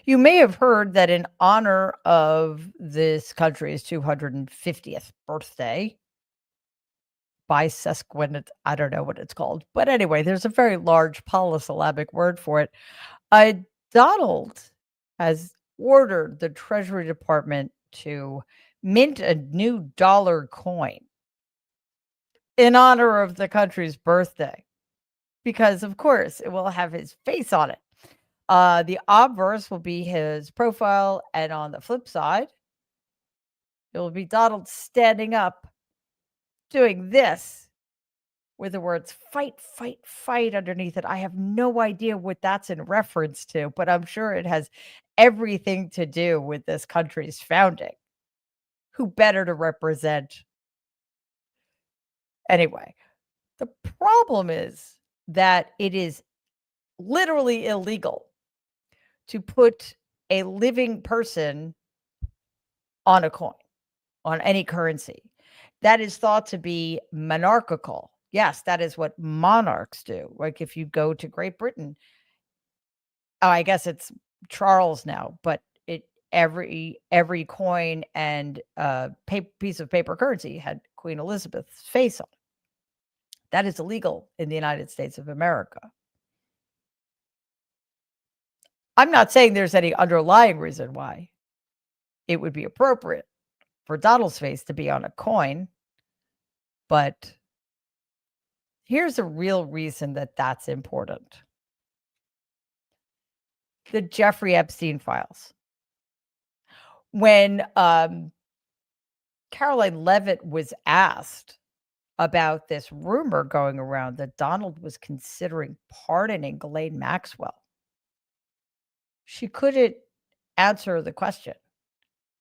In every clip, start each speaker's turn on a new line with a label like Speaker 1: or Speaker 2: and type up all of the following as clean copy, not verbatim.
Speaker 1: You may have heard that in honor of this country's 250th birthday, bisesquint, I don't know what it's called. But anyway, there's a very large polysyllabic word for it. Uh, Donald has ordered the Treasury Department to mint a new dollar coin in honor of the country's birthday because, of course, it will have his face on it. The obverse will be his profile, and on the flip side, it will be Donald standing up doing this with the words fight, fight, fight underneath it. I have no idea what that's in reference to, but I'm sure it has everything to do with this country's founding. Who better to represent? Anyway, the problem is that it is literally illegal to put a living person on a coin, on any currency. That is thought to be monarchical. Yes, that is what monarchs do. Like if you go to Great Britain, oh, I guess it's Charles now, but every coin and piece of paper currency had Queen Elizabeth's face on it. That is illegal in the United States of America. I'm not saying there's any underlying reason why it would be appropriate for Donald's face to be on a coin, but here's a real reason that that's important. The Jeffrey Epstein files. When Caroline Levitt was asked about this rumor going around that Donald was considering pardoning Ghislaine Maxwell, she couldn't answer the question.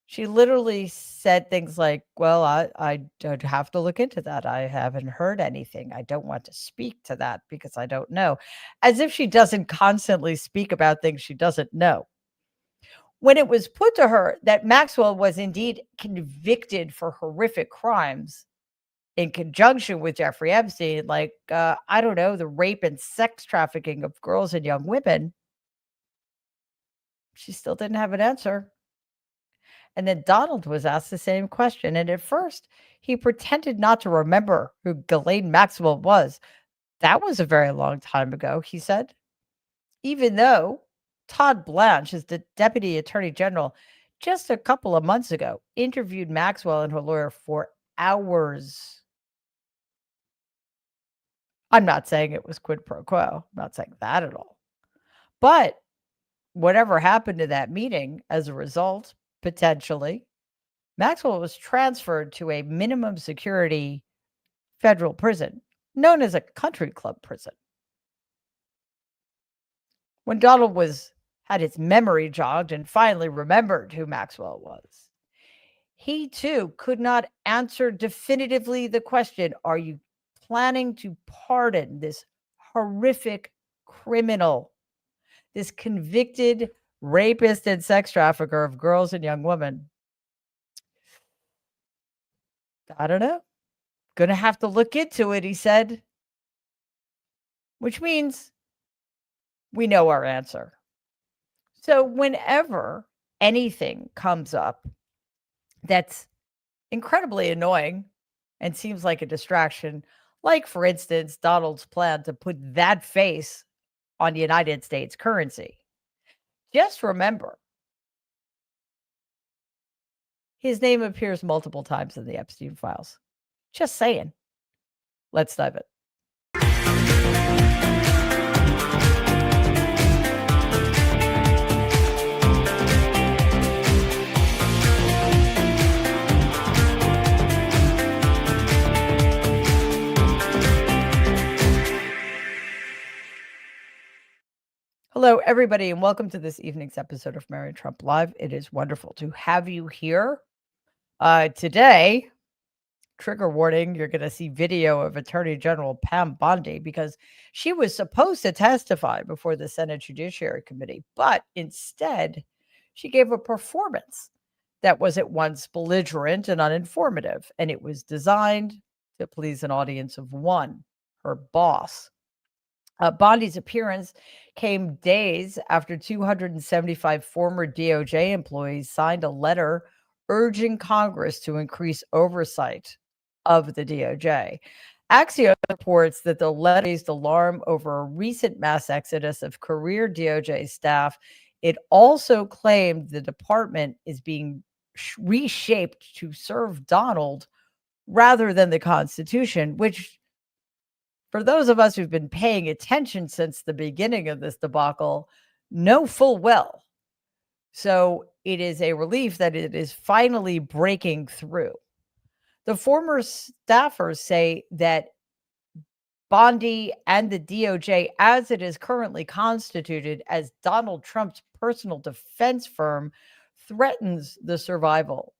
Speaker 1: She literally said things like, well, I don't have to look into that. I haven't heard anything. I don't want to speak to that because I don't know. As if she doesn't constantly speak about things she doesn't know. When it was put to her that Maxwell was indeed convicted for horrific crimes in conjunction with Jeffrey Epstein, like, I don't know, the rape and sex trafficking of girls and young women, she still didn't have an answer. And then Donald was asked the same question. And at first, he pretended not to remember who Ghislaine Maxwell was. That was a very long time ago, he said. Even though Todd Blanche, as the Deputy Attorney General, just a couple of months ago, interviewed Maxwell and her lawyer for hours. I'm not saying it was quid pro quo. I'm not saying that at all. But whatever happened to that meeting as a result, potentially, Maxwell was transferred to a minimum security federal prison known as a country club prison. When Donald had his memory jogged and finally remembered who Maxwell was, he too could not answer definitively the question, are you planning to pardon this horrific criminal, this convicted rapist and sex trafficker of girls and young women? I don't know. Gonna have to look into it, he said. Which means we know our answer. So whenever anything comes up that's incredibly annoying and seems like a distraction, like for instance, Donald's plan to put that face on United States currency, just remember his name appears multiple times in the Epstein files. Just saying. Let's dive in. Hello, everybody, and welcome to this evening's episode of Mary Trump Live. It is wonderful to have you here. Today, trigger warning, you're going to see video of Attorney General Pam Bondi because she was supposed to testify before the Senate Judiciary Committee, but instead, she gave a performance that was at once belligerent and uninformative, and it was designed to please an audience of one, her boss. Bondi's appearance came days after 275 former DOJ employees signed a letter urging Congress to increase oversight of the DOJ. Axios reports that the letter raised alarm over a recent mass exodus of career DOJ staff. It also claimed the department is being reshaped to serve Donald rather than the Constitution, which, for those of us who've been paying attention since the beginning of this debacle, know full well. So it is a relief that it is finally breaking through. The former staffers say that Bondi and the DOJ, as it is currently constituted as Donald Trump's personal defense firm, threatens the survival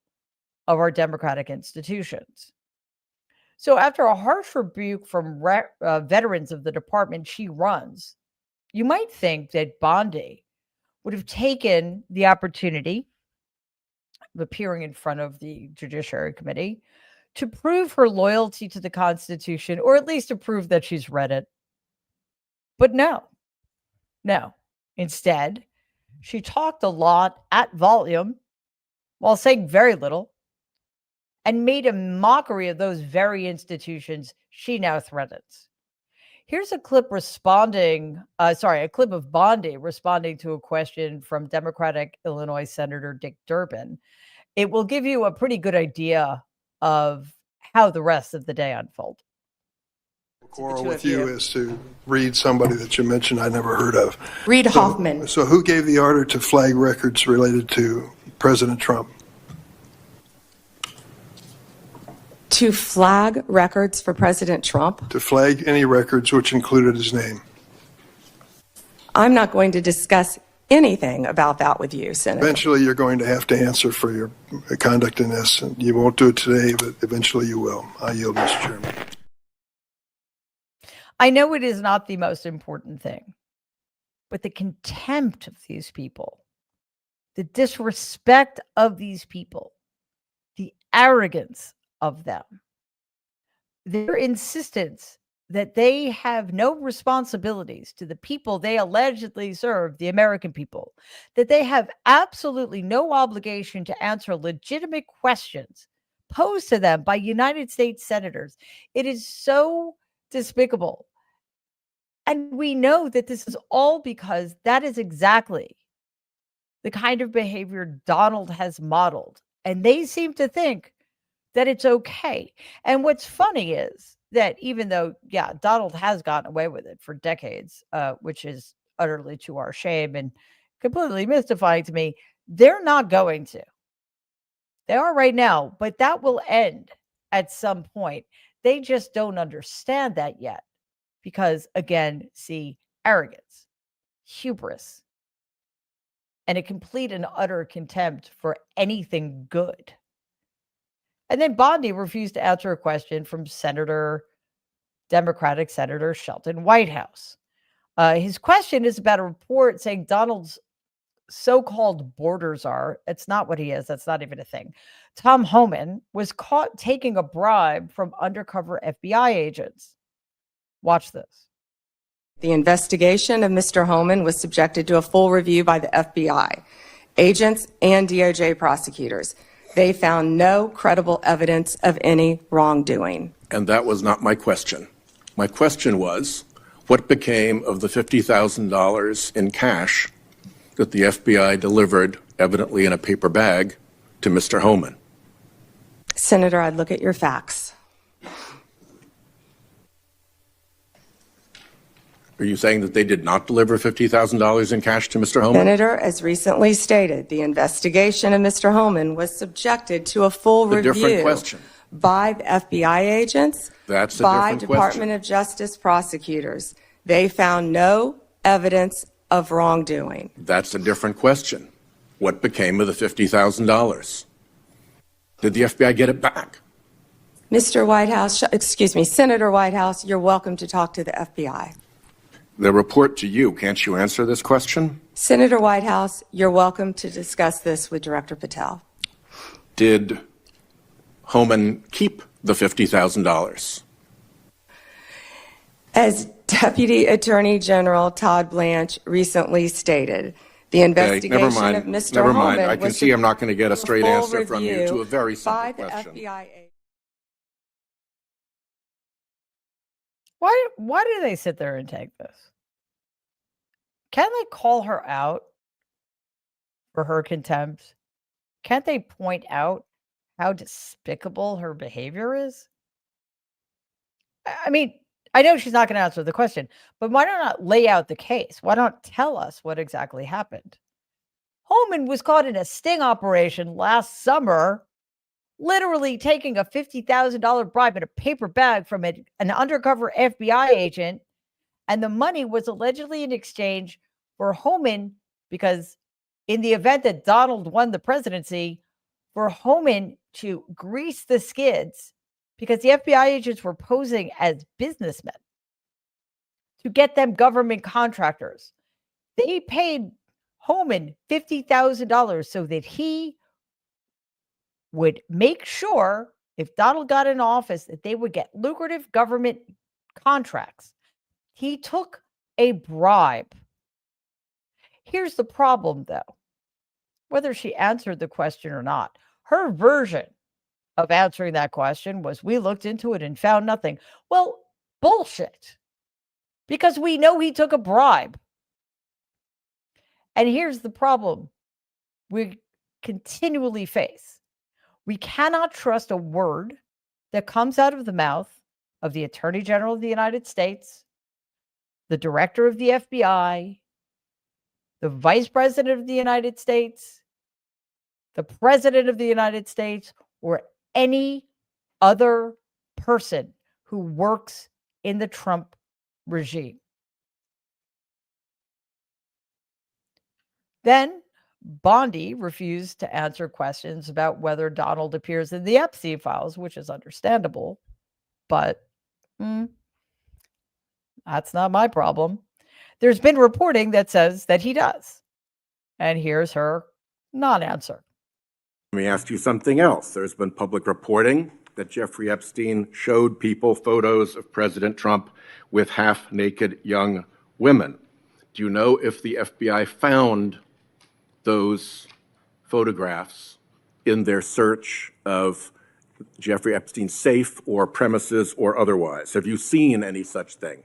Speaker 1: of our democratic institutions. So after a harsh rebuke from veterans of the department she runs, you might think that Bondi would have taken the opportunity of appearing in front of the Judiciary Committee to prove her loyalty to the Constitution, or at least to prove that she's read it. But no. Instead, she talked a lot at volume while saying very little, and made a mockery of those very institutions she now threatens. Here's a clip a clip of Bondi responding to a question from Democratic Illinois Senator Dick Durbin. It will give you a pretty good idea of how the rest of the day unfolded.
Speaker 2: Quarrel with you is to read somebody that you mentioned I never heard of.
Speaker 3: Reid Hoffman.
Speaker 2: So who gave the order to flag records related to President Trump?
Speaker 3: To flag records for President Trump?
Speaker 2: To flag any records which included his name.
Speaker 3: I'm not going to discuss anything about that with you, Senator.
Speaker 2: Eventually, you're going to have to answer for your conduct in this. And you won't do it today, but eventually you will. I yield, Mr. Chairman.
Speaker 1: I know it is not the most important thing, but the contempt of these people, the disrespect of these people, the arrogance of them, their insistence that they have no responsibilities to the people they allegedly serve, the American people, that they have absolutely no obligation to answer legitimate questions posed to them by United States senators. It is so despicable. And we know that this is all because that is exactly the kind of behavior Donald has modeled. And they seem to think that it's okay. And what's funny is that even though, Donald has gotten away with it for decades, which is utterly to our shame and completely mystifying to me, they're not going to. They are right now, but that will end at some point. They just don't understand that yet. Because, again, see, arrogance, hubris, and a complete and utter contempt for anything good. And then Bondi refused to answer a question from Democratic Senator Shelton Whitehouse. His question is about a report saying Donald's so-called border czar, it's not what he is, that's not even a thing, Tom Homan, was caught taking a bribe from undercover FBI agents. Watch this.
Speaker 3: The investigation of Mr. Homan was subjected to a full review by the FBI, agents, and DOJ prosecutors. They found no credible evidence of any wrongdoing.
Speaker 4: And that was not my question. My question was, what became of the $50,000 in cash that the FBI delivered, evidently in a paper bag, to Mr. Homan?
Speaker 3: Senator, I'd look at your facts.
Speaker 4: Are you saying that they did not deliver $50,000 in cash to Mr. Homan?
Speaker 3: Senator, as recently stated, the investigation of Mr. Homan was subjected to a full review by the FBI agents, by Department of Justice prosecutors. They found no evidence of wrongdoing.
Speaker 4: That's a different question. What became of the $50,000? Did the FBI get it back?
Speaker 3: Senator Whitehouse, you're welcome to talk to the FBI.
Speaker 4: The report to you, can't you answer this question?
Speaker 3: Senator Whitehouse, you're welcome to discuss this with Director Patel.
Speaker 4: Did Homan keep the $50,000?
Speaker 3: As Deputy Attorney General Todd Blanche recently stated the investigation of Mr.
Speaker 4: Never mind.
Speaker 3: Holman
Speaker 4: I can
Speaker 3: was
Speaker 4: see I'm not going to get a straight
Speaker 3: full
Speaker 4: answer from you
Speaker 3: review
Speaker 4: to a very
Speaker 3: by
Speaker 4: simple
Speaker 3: the
Speaker 4: question.
Speaker 3: FBI agent.
Speaker 1: Why do they sit there and take this? Can they call her out for her contempt? Can't they point out how despicable her behavior is? I mean, I know she's not going to answer the question, but why not lay out the case? Why not tell us what exactly happened? Holman was caught in a sting operation last summer, literally taking a $50,000 bribe in a paper bag from an undercover FBI agent. And the money was allegedly in exchange for Holman, because in the event that Donald won the presidency, for Holman to grease the skids, because the FBI agents were posing as businessmen to get them government contractors. They paid Holman $50,000 so that he would make sure if Donald got in office that they would get lucrative government contracts. He took a bribe. Here's the problem, though. Whether she answered the question or not, her version of answering that question was, we looked into it and found nothing. Well, bullshit. Because we know he took a bribe. And here's the problem we continually face. We cannot trust a word that comes out of the mouth of the Attorney General of the United States, the Director of the FBI, the Vice President of the United States, the President of the United States, or any other person who works in the Trump regime. Then Bondi refused to answer questions about whether Donald appears in the Epstein files, which is understandable, but that's not my problem. There's been reporting that says that he does. And here's her non-answer.
Speaker 4: Let me ask you something else. There's been public reporting that Jeffrey Epstein showed people photos of President Trump with half-naked young women. Do you know if the FBI found those photographs in their search of Jeffrey Epstein's safe or premises or otherwise? Have you seen any such thing?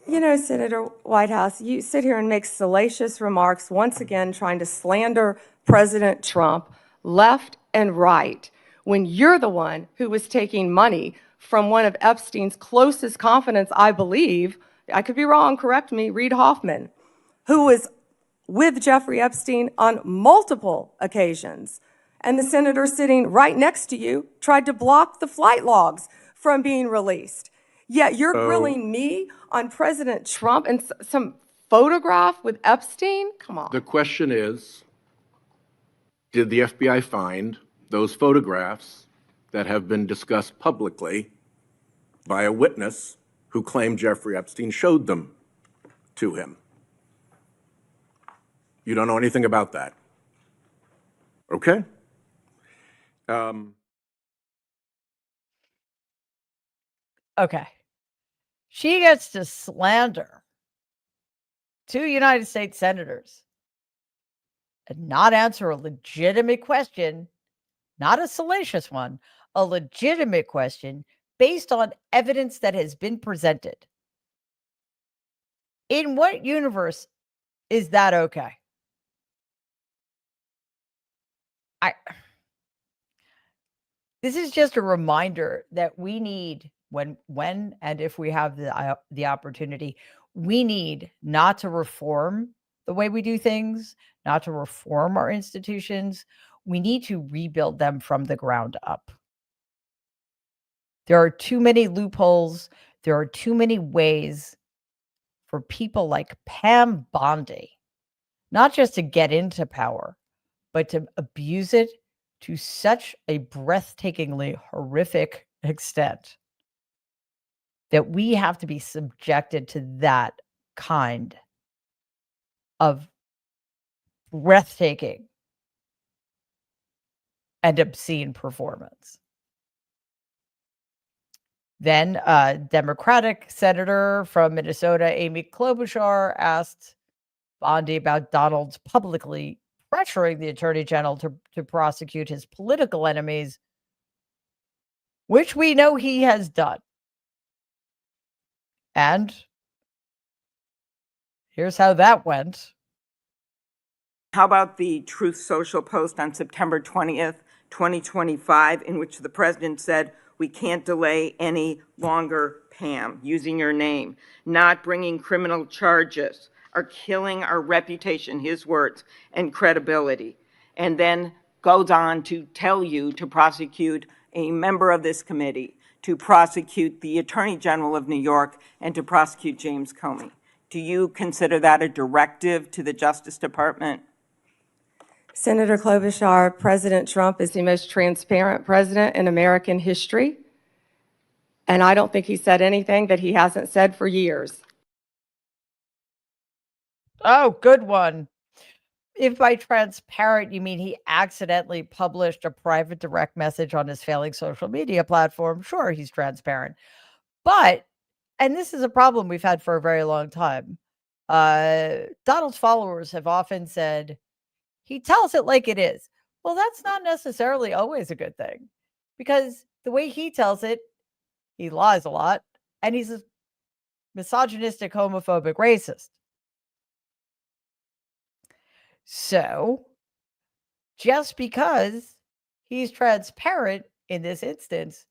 Speaker 3: You know, Senator Whitehouse, you sit here and make salacious remarks, once again trying to slander President Trump left and right, when you're the one who was taking money from one of Epstein's closest confidants, I believe, I could be wrong, correct me, Reid Hoffman, who was with Jeffrey Epstein on multiple occasions. And the senator sitting right next to you tried to block the flight logs from being released. Yet you're grilling me on President Trump and some photograph with Epstein? Come on.
Speaker 4: The question is, did the FBI find those photographs that have been discussed publicly by a witness who claimed Jeffrey Epstein showed them to him? You don't know anything about that. Okay.
Speaker 1: Okay. She gets to slander two United States senators and not answer a legitimate question, not a salacious one, a legitimate question based on evidence that has been presented. In what universe is that okay? This is just a reminder that we need, when and if we have the opportunity, we need not to reform the way we do things, not to reform our institutions. We need to rebuild them from the ground up. There are too many loopholes. There are too many ways for people like Pam Bondi, not just to get into power, but to abuse it to such a breathtakingly horrific extent that we have to be subjected to that kind of breathtaking and obscene performance. Then Democratic Senator from Minnesota, Amy Klobuchar, asked Bondi about Donald's publicly pressuring the Attorney General to prosecute his political enemies, which we know he has done. And here's how that went.
Speaker 5: How about the Truth Social post on September 20th, 2025, in which the president said, "We can't delay any longer, Pam," using your name, "not bringing criminal charges are killing our reputation," his words, "and credibility." And then goes on to tell you to prosecute a member of this committee, to prosecute the Attorney General of New York, and to prosecute James Comey. Do you consider that a directive to the Justice Department?
Speaker 3: Senator Klobuchar, President Trump is the most transparent president in American history, and I don't think he said anything that he hasn't said for years.
Speaker 1: Oh, good one. If by transparent you mean he accidentally published a private direct message on his failing social media platform, sure, he's transparent. But, and this is a problem we've had for a very long time, Donald's followers have often said, he tells it like it is. Well, that's not necessarily always a good thing, because the way he tells it, he lies a lot, and he's a misogynistic, homophobic, racist. So, just because he's transparent in this instance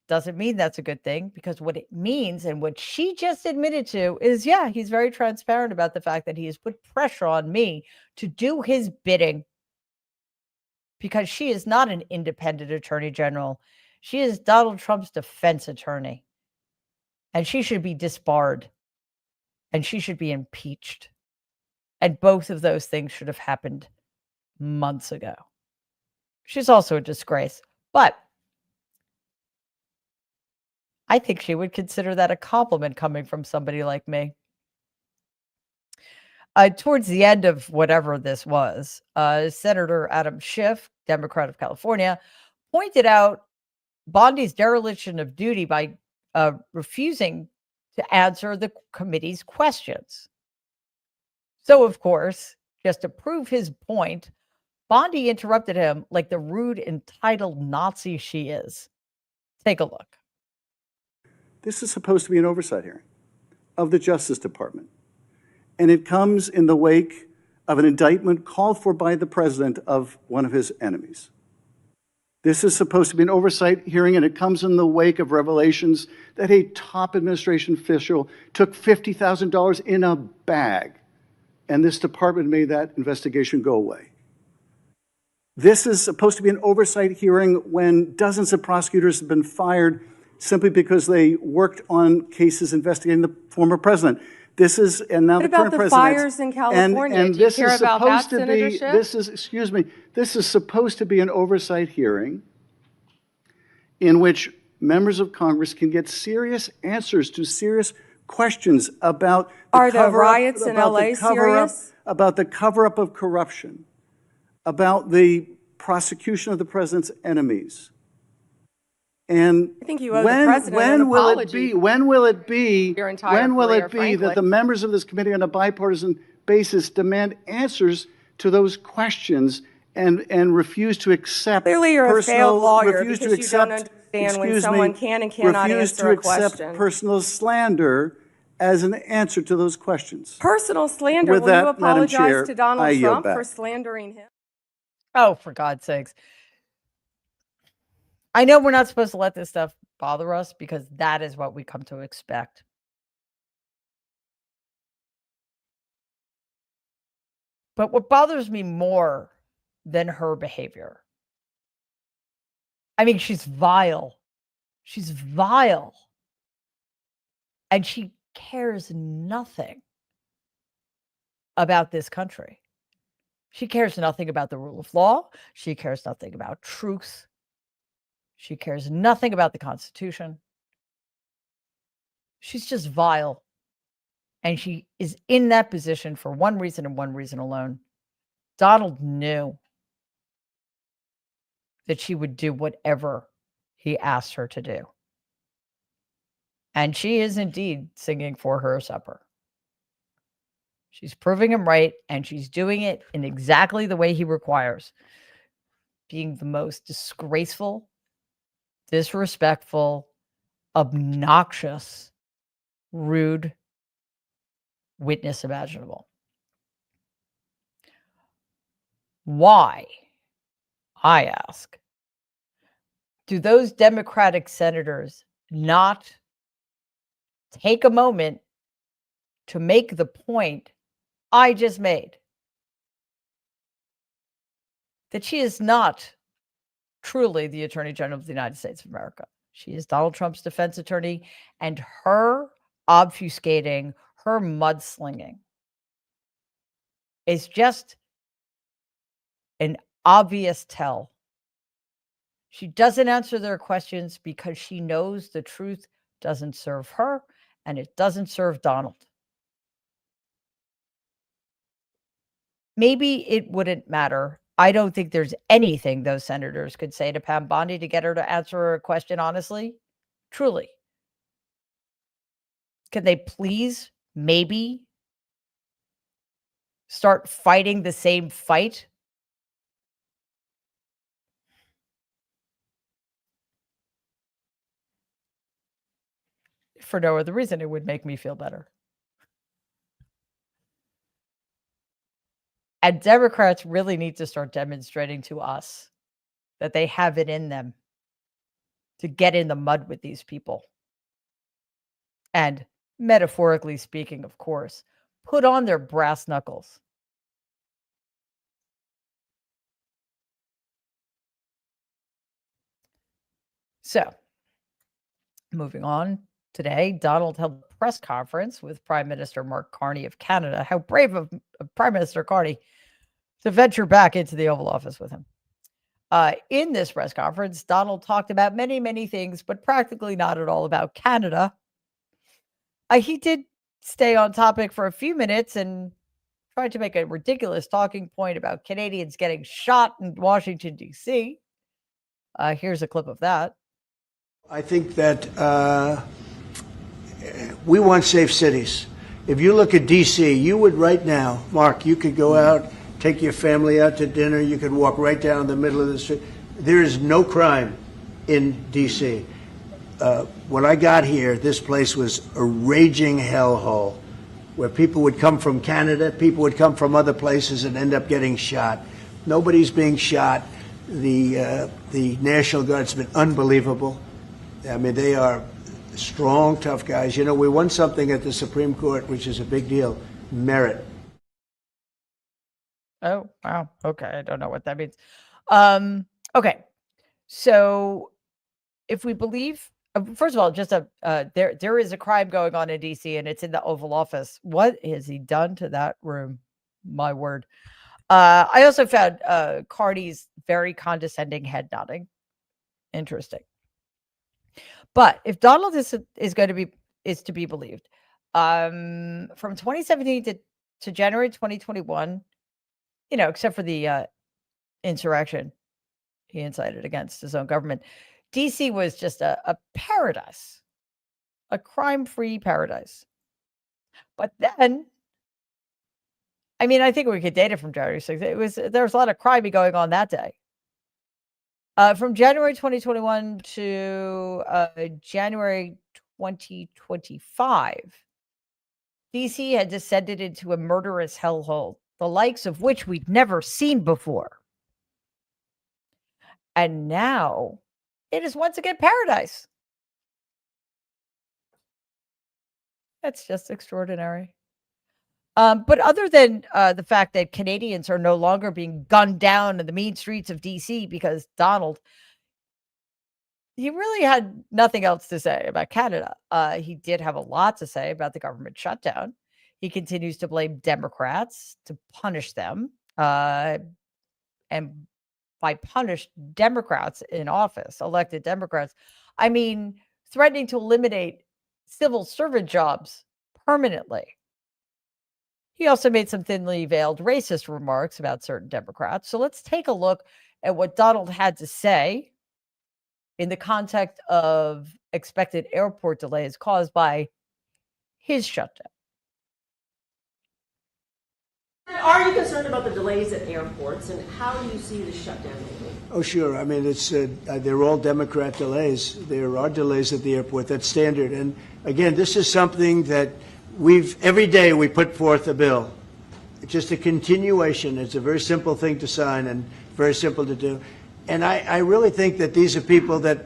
Speaker 1: doesn't mean that's a good thing, because what it means, and what she just admitted to, is yeah, he's very transparent about the fact that he has put pressure on me to do his bidding, because she is not an independent attorney general. She is Donald Trump's defense attorney, and she should be disbarred, and she should be impeached. And both of those things should have happened months ago. She's also a disgrace, but I think she would consider that a compliment coming from somebody like me. Towards the end of whatever this was, Senator Adam Schiff, Democrat of California, pointed out Bondi's dereliction of duty by refusing to answer the committee's questions. So, of course, just to prove his point, Bondi interrupted him like the rude, entitled Nazi she is. Take a look.
Speaker 6: This is supposed to be an oversight hearing of the Justice Department, and it comes in the wake of an indictment called for by the president of one of his enemies. This is supposed to be an oversight hearing, and it comes in the wake of revelations that a top administration official took $50,000 in a bag, and this department made that investigation go away. This is supposed to be an oversight hearing when dozens of prosecutors have been fired simply because they worked on cases investigating the former president. This is, and now
Speaker 3: What
Speaker 6: the current
Speaker 3: about the
Speaker 6: president.
Speaker 3: fires in California?
Speaker 6: And
Speaker 3: Do you
Speaker 6: this
Speaker 3: care
Speaker 6: is
Speaker 3: about that,
Speaker 6: supposed to
Speaker 3: Senator
Speaker 6: be,
Speaker 3: Schiff?
Speaker 6: this is supposed to be an oversight hearing in which members of Congress can get serious answers to serious questions about
Speaker 3: Are the riots in LA serious?
Speaker 6: About the cover-up of corruption, about the prosecution of the president's enemies. And
Speaker 3: I think you owe the president an apology.
Speaker 6: when will it be
Speaker 3: Your entire career,
Speaker 6: that the
Speaker 3: frankly.
Speaker 6: members of this committee on a bipartisan basis demand answers to those questions and refuse to accept
Speaker 3: Clearly you're a failed lawyer
Speaker 6: refuse to
Speaker 3: because you don't
Speaker 6: accept,
Speaker 3: understand when
Speaker 6: excuse
Speaker 3: someone
Speaker 6: me,
Speaker 3: can and cannot
Speaker 6: refuse
Speaker 3: answer
Speaker 6: to
Speaker 3: a
Speaker 6: accept
Speaker 3: question.
Speaker 6: personal slander as an answer to those questions.
Speaker 3: Personal slander.
Speaker 6: With
Speaker 3: Will
Speaker 6: that,
Speaker 3: you
Speaker 6: Madam
Speaker 3: apologize
Speaker 6: Chair,
Speaker 3: to Donald
Speaker 6: I yield
Speaker 3: Trump
Speaker 6: back.
Speaker 3: for slandering him?
Speaker 1: Oh, for God's sakes. I know we're not supposed to let this stuff bother us, because that is what we come to expect. But what bothers me more than her behavior, I mean, she's vile. She's vile. And she cares nothing about this country. She cares nothing about the rule of law. She cares nothing about truth. She cares nothing about the Constitution. She's just vile. And she is in that position for one reason and one reason alone. Donald knew that she would do whatever he asked her to do. And she is indeed singing for her supper. She's proving him right, and she's doing it in exactly the way he requires, being the most disgraceful, disrespectful, obnoxious, rude witness imaginable. Why, I ask, do those Democratic senators not take a moment to make the point I just made? That she is not truly the Attorney General of the United States of America. She is Donald Trump's defense attorney, and her obfuscating, her mudslinging is just an obvious tell. She doesn't answer their questions because she knows the truth doesn't serve her and it doesn't serve Donald. Maybe it wouldn't matter. I don't think there's anything those senators could say to Pam Bondi to get her to answer a question honestly. Truly. Can they please maybe start fighting the same fight? For no other reason, it would make me feel better. And Democrats really need to start demonstrating to us that they have it in them to get in the mud with these people. And metaphorically speaking, of course, put on their brass knuckles. So, moving on. Today, Donald held a press conference with Prime Minister Mark Carney of Canada. How brave of Prime Minister Carney to venture back into the Oval Office with him. In this press conference, Donald talked about many, many things, but practically not at all about Canada. He did stay on topic for a few minutes and tried to make a ridiculous talking point about Canadians getting shot in Washington, D.C. Here's a clip of that.
Speaker 7: I think that we want safe cities. If you look at D.C., you would right now, Mark, you could go out, take your family out to dinner, you could walk right down the middle of the street. There is no crime in D.C. When I got here, this place was a raging hellhole where people would come from Canada, people would come from other places and end up getting shot. Nobody's being shot. The National Guard's been unbelievable. I mean, they are strong, tough guys. You know, we won something at the Supreme Court, which is a big deal, merit.
Speaker 1: Oh, wow. Okay. I don't know what that means. Okay. So if we believe, first of all, just there is a crime going on in DC and it's in the Oval Office. What has he done to that room? My word. I also found Carney's very condescending head nodding. Interesting. But if Donald is to be believed, from 2017 to January 2021, you know, except for the insurrection he incited against his own government, DC was just a paradise, a crime-free paradise. But then, I mean, I think we could date it from January 6th. There was a lot of crime going on that day. From January 2021 to January 2025, DC had descended into a murderous hellhole, the likes of which we'd never seen before. And now it is once again paradise. That's just extraordinary. But other than the fact that Canadians are no longer being gunned down in the mean streets of DC because Donald, he really had nothing else to say about Canada. He did have a lot to say about the government shutdown. He continues to blame Democrats to punish them. And by punish Democrats in office, elected Democrats, I mean threatening to eliminate civil servant jobs permanently. He also made some thinly veiled racist remarks about certain Democrats. So let's take a look at what Donald had to say in the context of expected airport delays caused by his shutdown.
Speaker 8: Are you concerned about the delays at airports, and how do you see the shutdown moving?
Speaker 7: Oh, sure. I mean, they're all Democrat delays. There are delays at the airport. That's standard. And again, this is something that every day we put forth a bill. It's just a continuation. It's a very simple thing to sign and very simple to do. And I really think that these are people that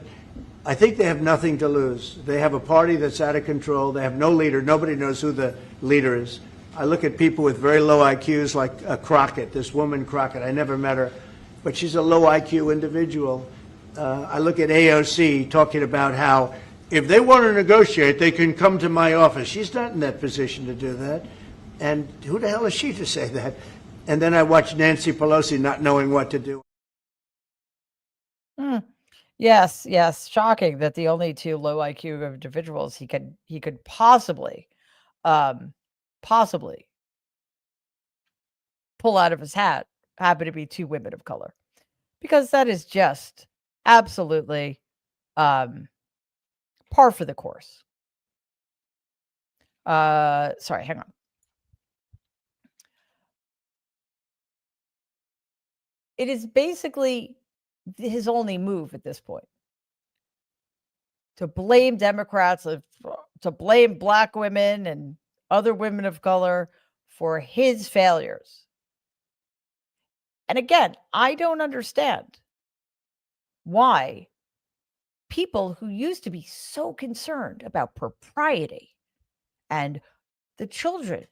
Speaker 7: I think they have nothing to lose. They have a party that's out of control. They have no leader. Nobody knows who the leader is. I look at people with very low IQs like Crockett, this woman Crockett. I never met her, but she's a low IQ individual. I look at AOC talking about how if they want to negotiate, they can come to my office. She's not in that position to do that. And who the hell is she to say that? And then I watch Nancy Pelosi not knowing what to do.
Speaker 1: Yes, yes. Shocking that the only two low IQ individuals he could possibly pull out of his hat happen to be two women of color, because that is just absolutely par for the course. Sorry, hang on. It is basically his only move at this point to blame Democrats, to blame Black women and other women of color for his failures. And again, I don't understand why people who used to be so concerned about propriety and the children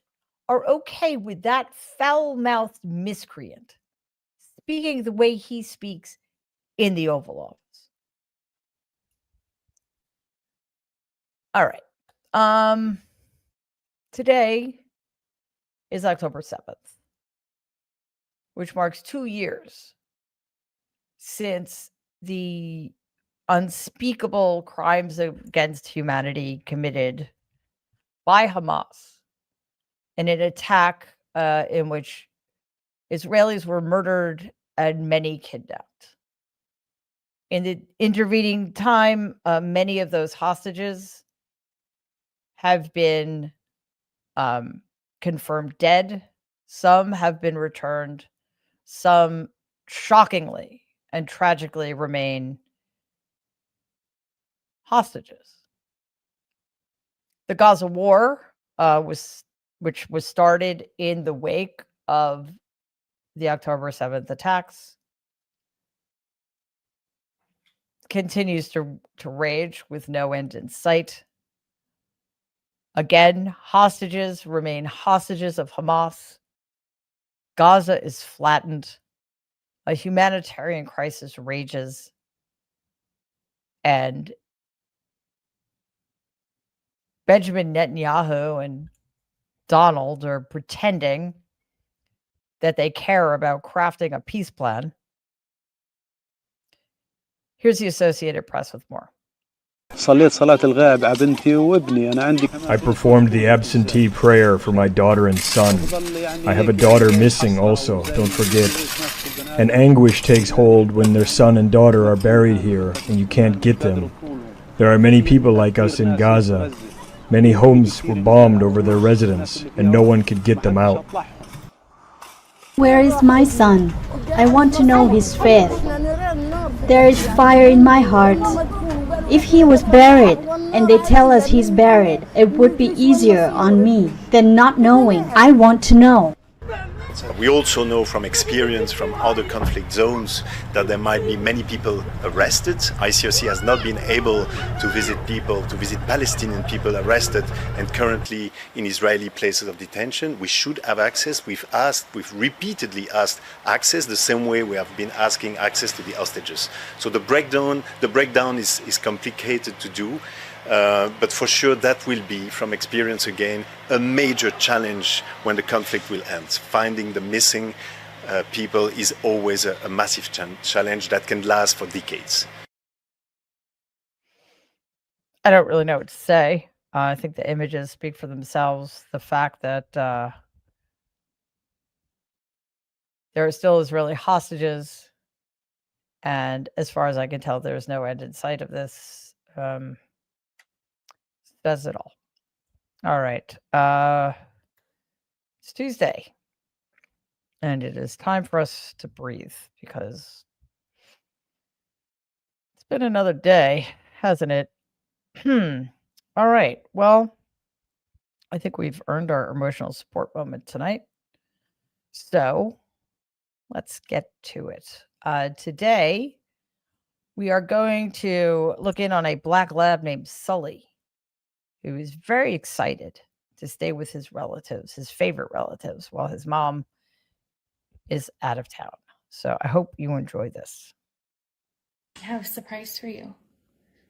Speaker 1: are okay with that foul-mouthed miscreant speaking the way he speaks in the Oval Office. All right. Today is October 7th, which marks 2 years since the unspeakable crimes against humanity committed by Hamas in an attack in which Israelis were murdered and many kidnapped. In the intervening time, many of those hostages have been confirmed dead. Some have been returned. Some shockingly and tragically remain hostages. The Gaza war, which was started in the wake of the October 7th attacks, continues to rage with no end in sight. Again, hostages remain hostages of Hamas. Gaza is flattened. A humanitarian crisis rages. And Benjamin Netanyahu and Donald are pretending that they care about crafting a peace plan. Here's the Associated Press with more.
Speaker 9: I performed the absentee prayer for my daughter and son. I have a daughter missing also, don't forget. And anguish takes hold when their son and daughter are buried here and you can't get them. There are many people like us in Gaza. Many homes were bombed over their residents and no one could get them out.
Speaker 10: Where is my son? I want to know his faith. There is fire in my heart. If he was buried and they tell us he's buried, it would be easier on me than not knowing. I want to know.
Speaker 11: We also know from experience from other conflict zones that there might be many people arrested. ICRC has not been able to visit Palestinian people arrested and currently in Israeli places of detention. We should have access. We've repeatedly asked access the same way we have been asking access to the hostages. So the breakdown is complicated to do. But for sure that will be, from experience again, a major challenge when the conflict will end. Finding the missing people is always a massive challenge that can last for decades.
Speaker 1: I don't really know what to say. I think the images speak for themselves. The fact that there are still Israeli hostages, and as far as I can tell, there is no end in sight of this. says it all. All right. It's Tuesday. And it is time for us to breathe because it's been another day, hasn't it? All right. Well, I think we've earned our emotional support moment tonight. So let's get to it. Today, we are going to look in on a black lab named Sully, who is very excited to stay with his relatives, his favorite relatives, while his mom is out of town. So I hope you enjoy this.
Speaker 12: I have a surprise for you.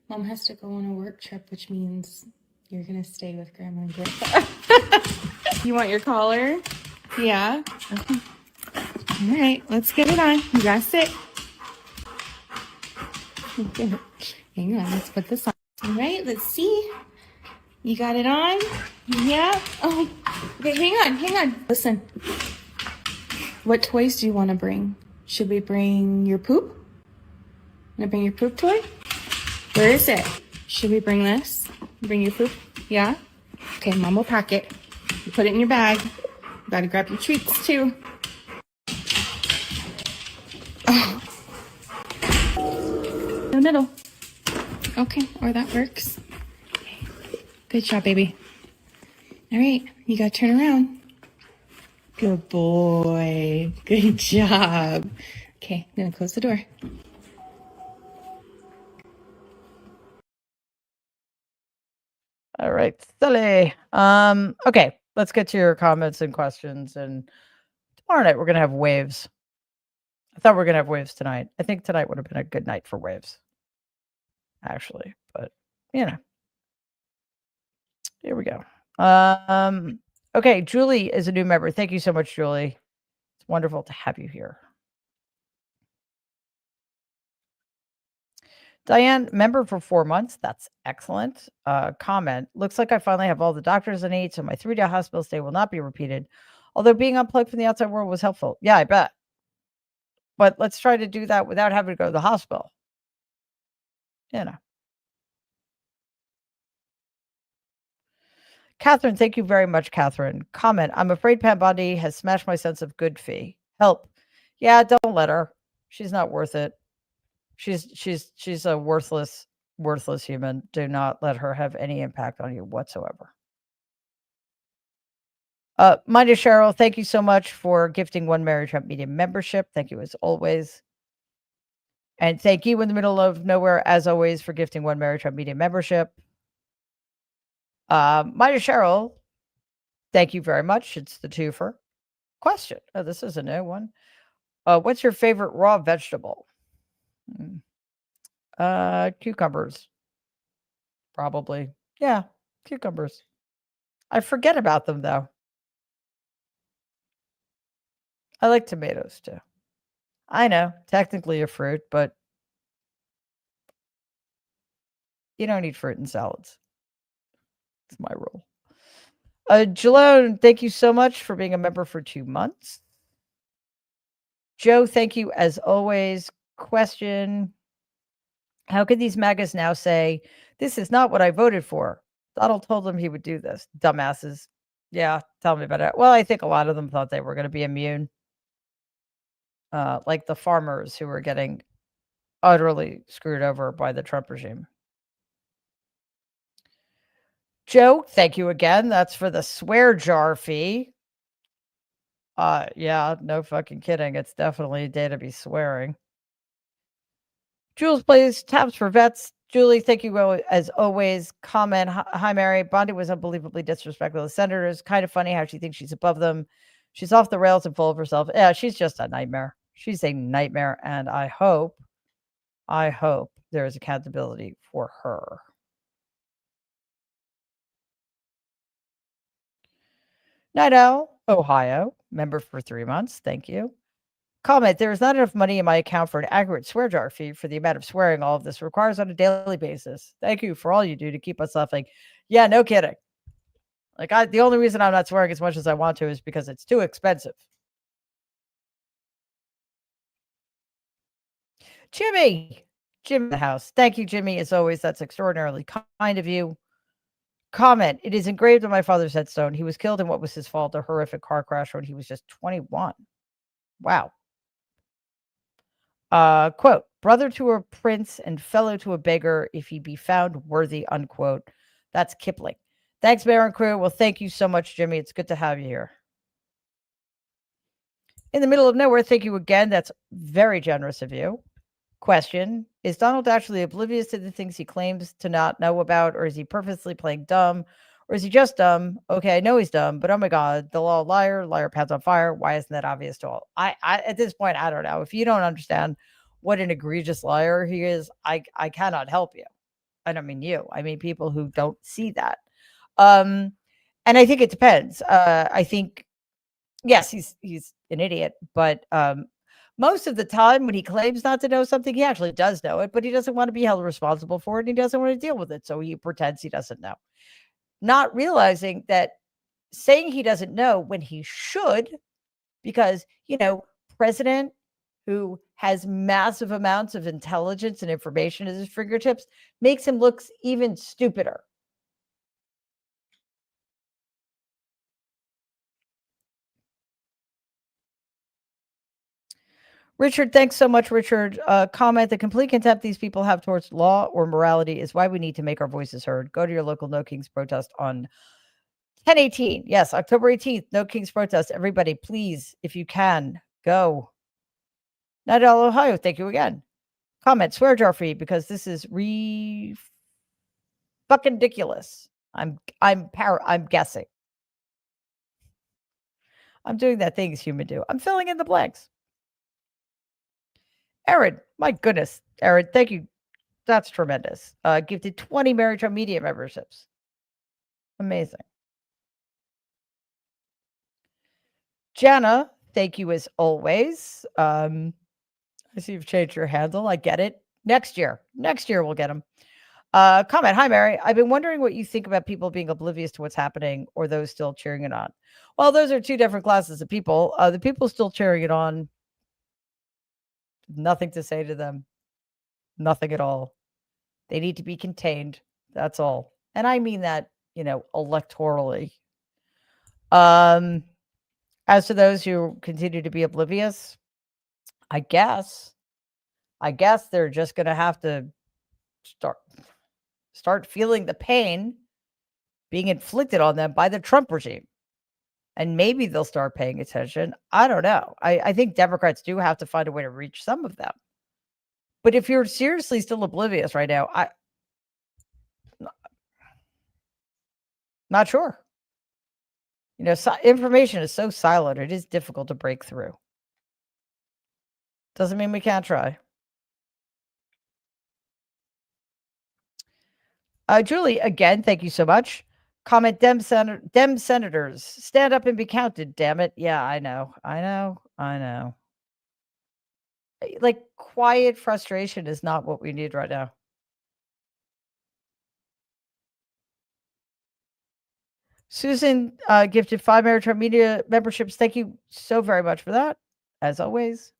Speaker 12: Mom has to go on a work trip, which means you're going to stay with Grandma and Grandpa. You want your collar? Yeah? Okay. All right, let's get it on. You gotta sit. Okay. Hang on, let's put this on. All right, let's see. You got it on? Yeah? Oh, okay, hang on. Listen. What toys do you want to bring? Should we bring your poop? Want to bring your poop toy? Where is it? Should we bring this? Bring your poop? Yeah? Okay, Mom will pack it. You put it in your bag. You gotta grab your treats too. Oh. No. Okay, or that works. Okay. Good job, baby. All right, you gotta turn around. Good boy. Good job. Okay, I'm gonna close the door.
Speaker 1: All right, Sully. Okay, let's get to your comments and questions. And tomorrow night we're gonna have waves. I thought we were gonna have waves tonight. I think tonight would have been a good night for waves, actually. But here we go. Okay, Julie is a new member. Thank you so much, Julie. It's wonderful to have you here. Diane, member for 4 months. That's excellent. Comment. Looks like I finally have all the doctors I need, so my 3-day hospital stay will not be repeated. Although being unplugged from the outside world was helpful. Yeah, I bet. But let's try to do that without having to go to the hospital. Catherine, thank you very much, Catherine. Comment. I'm afraid Pam Bondi has smashed my sense of good fee. Help. Yeah, don't let her. She's not worth it. She's a worthless human. Do not let her have any impact on you whatsoever. Mind you, Cheryl, thank you so much for gifting one Mary Trump Media membership. Thank you as always. And thank you in the middle of nowhere, as always, for gifting one Mary Trump Media membership. Mind you, Cheryl, thank you very much. It's the twofer. Question. Oh, this is a new one. What's your favorite raw vegetable? Cucumbers. Probably. Yeah, cucumbers. I forget about them, though. I like tomatoes, too. I know, technically a fruit, but you don't eat fruit in salads. It's my rule. Jalone, thank you so much for being a member for 2 months. Joe, thank you as always. Question. How could these MAGAs now say, this is not what I voted for? Donald told them he would do this. Dumbasses. Yeah, tell me about it. Well, I think a lot of them thought they were going to be immune. Like the farmers who were getting utterly screwed over by the Trump regime. Joe, thank you again. That's for the swear jar fee. Yeah, no fucking kidding. It's definitely a day to be swearing. Jules plays tabs for vets. Julie, thank you as always. Comment. Hi, Mary. Bondi was unbelievably disrespectful of the senators. Kind of funny how she thinks she's above them. She's off the rails and full of herself. Yeah, she's just a nightmare. She's a nightmare. And I hope there is accountability for her. Nido, Ohio, member for 3 months. Thank you. Comment, there is not enough money in my account for an accurate swear jar fee for the amount of swearing all of this requires on a daily basis. Thank you for all you do to keep us laughing. Yeah, no kidding. Like, the only reason I'm not swearing as much as I want to is because it's too expensive. Jimmy in the house. Thank you, Jimmy. As always, that's extraordinarily kind of you. Comment, it is engraved on my father's headstone. He was killed in what was his fault, a horrific car crash when he was just 21. Wow. Quote, brother to a prince and fellow to a beggar, if he be found worthy, unquote. That's Kipling. Thanks, Mayor and crew. Well, thank you so much, Jimmy. It's good to have you here. In the middle of nowhere, thank you again. That's very generous of you. Question, is Donald actually oblivious to the things he claims to not know about, or is he purposely playing dumb, or is he just dumb? Okay, I know he's dumb, but oh my God, the law liar pants on fire. Why isn't that obvious to all? I at this point, I don't know. If you don't understand what an egregious liar he is, I cannot help you. I don't mean you. I mean people who don't see that. And I think it depends. I think, yes, he's an idiot, but most of the time when he claims not to know something, he actually does know it, but he doesn't want to be held responsible for it, and he doesn't want to deal with it, so he pretends he doesn't know. Not realizing that saying he doesn't know when he should, because, president who has massive amounts of intelligence and information at his fingertips makes him look even stupider. Richard, thanks so much, Richard. Comment, the complete contempt these people have towards law or morality is why we need to make our voices heard. Go to your local No Kings protest on 10/18. Yes, October 18th, No Kings protest. Everybody, please, if you can, go. Nadal, Ohio, thank you again. Comment, swear jar free, because this is fucking ridiculous. I'm guessing. I'm doing that things human do. I'm filling in the blanks. Aaron, my goodness. Aaron, thank you. That's tremendous. Gifted 20 Maritime Media memberships. Amazing. Jana, thank you as always. I see you've changed your handle. I get it. Next year we'll get them. Comment, hi, Mary. I've been wondering what you think about people being oblivious to what's happening or those still cheering it on. Well, those are two different classes of people. The people still cheering it on, nothing to say to them. Nothing at all. They need to be contained. That's all. And I mean that, electorally. As to those who continue to be oblivious, I guess they're just going to have to start feeling the pain being inflicted on them by the Trump regime. And maybe they'll start paying attention. I don't know. I think Democrats do have to find a way to reach some of them. But if you're seriously still oblivious right now, not sure. Information is so siloed, it is difficult to break through. Doesn't mean we can't try. Julie, again, thank you so much. Comment, Dem senators, stand up and be counted, damn it. Yeah, I know. Like, quiet frustration is not what we need right now. Susan gifted 5 Maritime Media memberships. Thank you so very much for that, as always.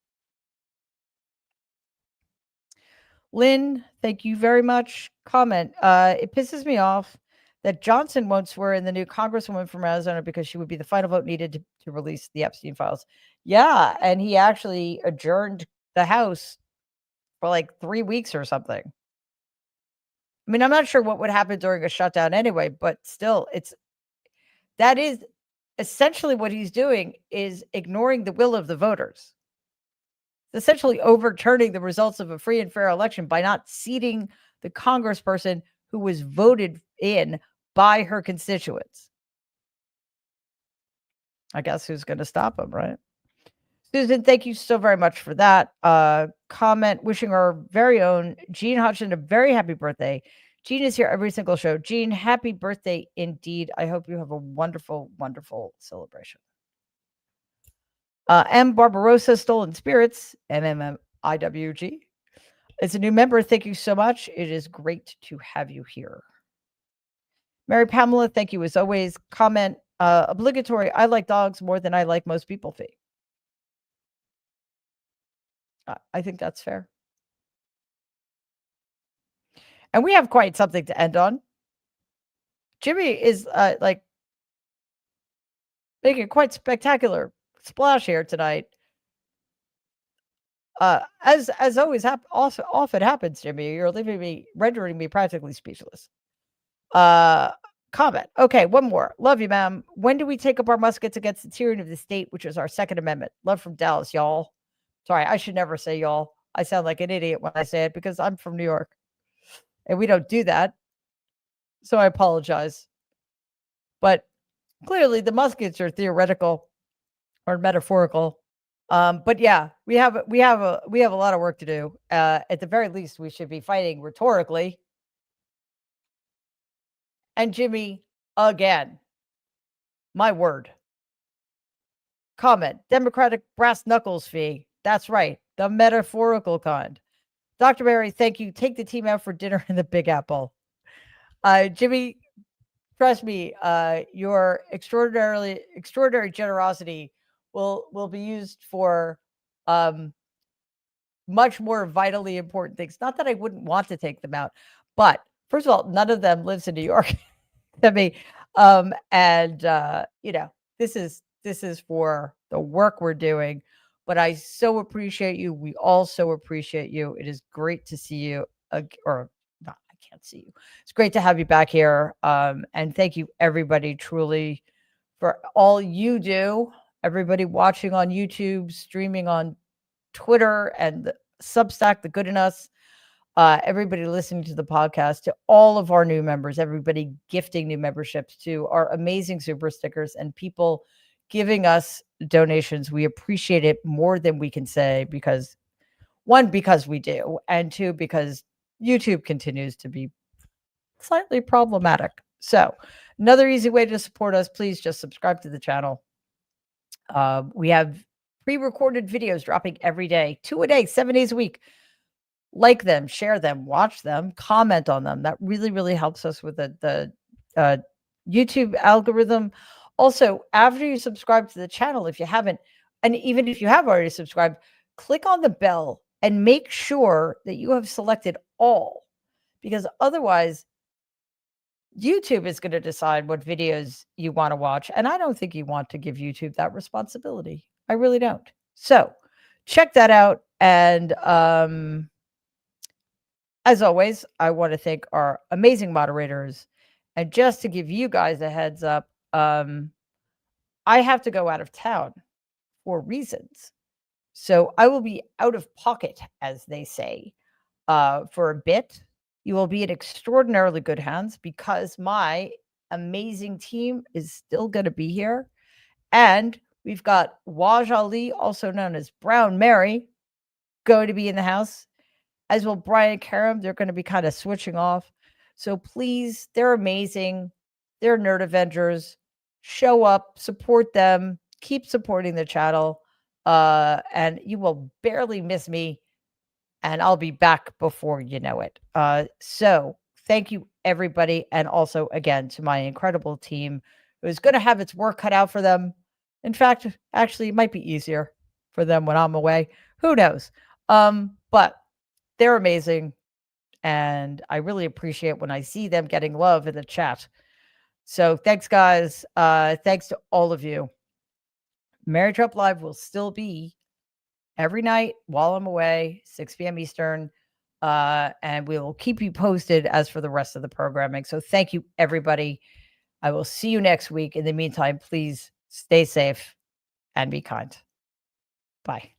Speaker 1: Lynn, thank you very much. Comment, it pisses me off that Johnson won't swear in the new Congresswoman from Arizona because she would be the final vote needed to release the Epstein files. Yeah, and he actually adjourned the House for like 3 weeks or something. I mean, I'm not sure what would happen during a shutdown anyway, but still, that is essentially what he's doing, is ignoring the will of the voters. It's essentially overturning the results of a free and fair election by not seating the congressperson who was voted in by her constituents. I guess who's going to stop him, right? Susan, thank you so very much for that. Comment, wishing our very own Jean Hodgson a very happy birthday. Jean is here every single show. Jean, happy birthday indeed. I hope you have a wonderful, wonderful celebration. M. Barbarossa, Stolen Spirits, MMMIWG. It's a new member. Thank you so much. It is great to have you here. Mary Pamela, thank you as always. Comment, obligatory, I like dogs more than I like most people fee. I think that's fair. And we have quite something to end on. Jimmy is like making a quite spectacular splash here tonight. As always also often happens, Jimmy, you're rendering me practically speechless. Comment. Okay, one more. Love you, ma'am. When do we take up our muskets against the tyranny of the state, which is our Second Amendment? Love from Dallas, y'all. Sorry, I should never say y'all. I sound like an idiot when I say it because I'm from New York and we don't do that. So I apologize. But clearly the muskets are theoretical or metaphorical. But yeah, we have a lot of work to do. At the very least, we should be fighting rhetorically. And Jimmy, again, my word. Comment, Democratic brass knuckles fee. That's right, the metaphorical kind. Dr. Mary, thank you. Take the team out for dinner in the Big Apple. Jimmy, trust me, your extraordinary generosity will be used for much more vitally important things. Not that I wouldn't want to take them out, but first of all, none of them lives in New York. I mean, this is for the work we're doing. But I so appreciate you. We all so appreciate you. It is great to see you. I can't see you. It's great to have you back here. And thank you, everybody, truly, for all you do. Everybody watching on YouTube, streaming on Twitter and the Substack, The Good in Us. Everybody listening to the podcast, to all of our new members, everybody gifting new memberships, to our amazing super stickers, and people giving us donations. We appreciate it more than we can say because, one, because we do, and two, because YouTube continues to be slightly problematic. So another easy way to support us, please just subscribe to the channel. We have pre-recorded videos dropping every day, 2 a day, 7 days a week. Like them, share them, watch them, comment on them. That really, really helps us with the YouTube algorithm. Also, after you subscribe to the channel, if you haven't, and even if you have already subscribed, click on the bell and make sure that you have selected all, because otherwise YouTube is going to decide what videos you want to watch. And I don't think you want to give YouTube that responsibility. I really don't. So check that out. And as always, I want to thank our amazing moderators. And just to give you guys a heads up, I have to go out of town for reasons. So I will be out of pocket, as they say, for a bit. You will be in extraordinarily good hands because my amazing team is still going to be here. And we've got Waj Ali, also known as Brown Mary, going to be in the house, as will Brian Karam. They're going to be kind of switching off. So please, they're amazing. They're Nerd Avengers. Show up, support them, keep supporting the channel, and you will barely miss me, and I'll be back before you know it. So thank you, everybody, and also, again, to my incredible team who's going to have its work cut out for them. In fact, actually, it might be easier for them when I'm away. Who knows? But they're amazing, and I really appreciate when I see them getting love in the chat. So thanks, guys. Thanks to all of you. Mary Trump Live will still be every night while I'm away, 6 p.m. Eastern, and we will keep you posted as for the rest of the programming. So thank you, everybody. I will see you next week. In the meantime, please stay safe and be kind. Bye.